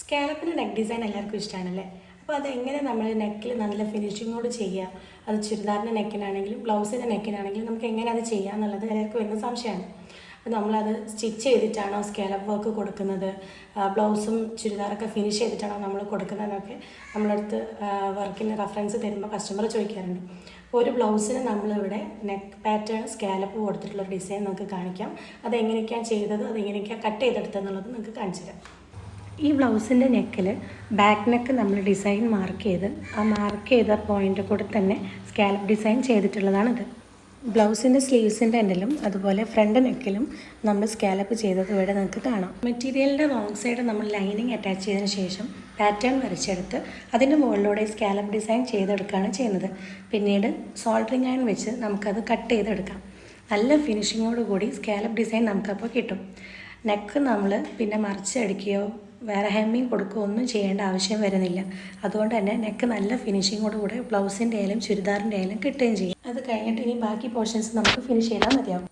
സ്കാലപ്പിന് neck design എല്ലാവർക്കും ഇഷ്ടമാണല്ലേ. അപ്പോൾ അതെങ്ങനെ നമ്മൾ നെക്കിൽ നല്ല ഫിനിഷിങ്ങോട് ചെയ്യുക, അത് ചുരിദാറിൻ്റെ നെക്കിനാണെങ്കിലും ബ്ലൗസിൻ്റെ നെക്കിനാണെങ്കിലും നമുക്ക് എങ്ങനെ അത് ചെയ്യാം എന്നുള്ളത് എല്ലാവർക്കും വരുന്ന സംശയമാണ്. അപ്പോൾ നമ്മളത് സ്റ്റിച്ച് ചെയ്തിട്ടാണോ സ്കാലപ്പ് വർക്ക് കൊടുക്കുന്നത്, ബ്ലൗസും ചുരിദാറൊക്കെ ഫിനിഷ് ചെയ്തിട്ടാണോ നമ്മൾ കൊടുക്കുന്നതെന്നൊക്കെ നമ്മളടുത്ത് വർക്കിന് റെഫറൻസ് തരുമ്പോൾ കസ്റ്റമർ ചോദിക്കാറുണ്ട്. അപ്പോൾ ഒരു ബ്ലൗസിന് നമ്മളിവിടെ നെക്ക് പാറ്റേൺ സ്കാലപ്പ് കൊടുത്തിട്ടുള്ള ഡിസൈൻ നമുക്ക് കാണിക്കാം. അതെങ്ങനെയൊക്കെയാണ് ചെയ്തത്, അതെങ്ങനെയൊക്കെയാണ് കട്ട് ചെയ്തെടുത്തതെന്നുള്ളത് നിങ്ങൾക്ക് കാണിച്ചു തരാം. ഈ ബ്ലൗസിൻ്റെ നെക്കിൽ ബാക്ക് നെക്ക് നമ്മൾ ഡിസൈൻ മാർക്ക് ചെയ്ത് ആ മാർക്ക് ചെയ്ത പോയിൻ്റ് കൂടെ തന്നെ സ്കാലപ്പ് ഡിസൈൻ ചെയ്തിട്ടുള്ളതാണിത്. ബ്ലൗസിൻ്റെ സ്ലീവ്സിൻ്റെ എൻഡിലും അതുപോലെ ഫ്രണ്ട് നെക്കിലും നമ്മൾ സ്കാലപ്പ് ചെയ്തത് ഇവിടെ നിങ്ങൾക്ക് കാണാം. മെറ്റീരിയലിൻ്റെ റോങ് സൈഡ് നമ്മൾ ലൈനിങ് അറ്റാച്ച് ചെയ്തതിന് ശേഷം പാറ്റേൺ വരച്ചെടുത്ത് അതിൻ്റെ മുകളിലൂടെ സ്കാലപ്പ് ഡിസൈൻ ചെയ്തെടുക്കുകയാണ് ചെയ്യുന്നത്. പിന്നീട് സോൾഡറിങ് അയൺ വെച്ച് നമുക്കത് കട്ട് ചെയ്തെടുക്കാം. നല്ല ഫിനിഷിങ്ങോട് കൂടി സ്കാലപ്പ് ഡിസൈൻ നമുക്കപ്പോൾ കിട്ടും. നെക്ക് നമ്മൾ പിന്നെ മറിച്ചടിക്കുകയോ വേറെ ഹെമ്മിങ് കൊടുക്കുകയോ ഒന്നും ചെയ്യേണ്ട ആവശ്യം വരുന്നില്ല. അതുകൊണ്ട് തന്നെ നെക്ക് നല്ല ഫിനിഷിങ്ങോട് കൂടെ ബ്ലൗസിൻ്റെ ആയാലും ചുരിദാറിൻ്റെ ആയാലും കിട്ടുകയും ചെയ്യും. അത് കഴിഞ്ഞിട്ട് ഇനി ബാക്കി പോർഷൻസ് നമുക്ക് ഫിനിഷ് ചെയ്താൽ മതിയാവും.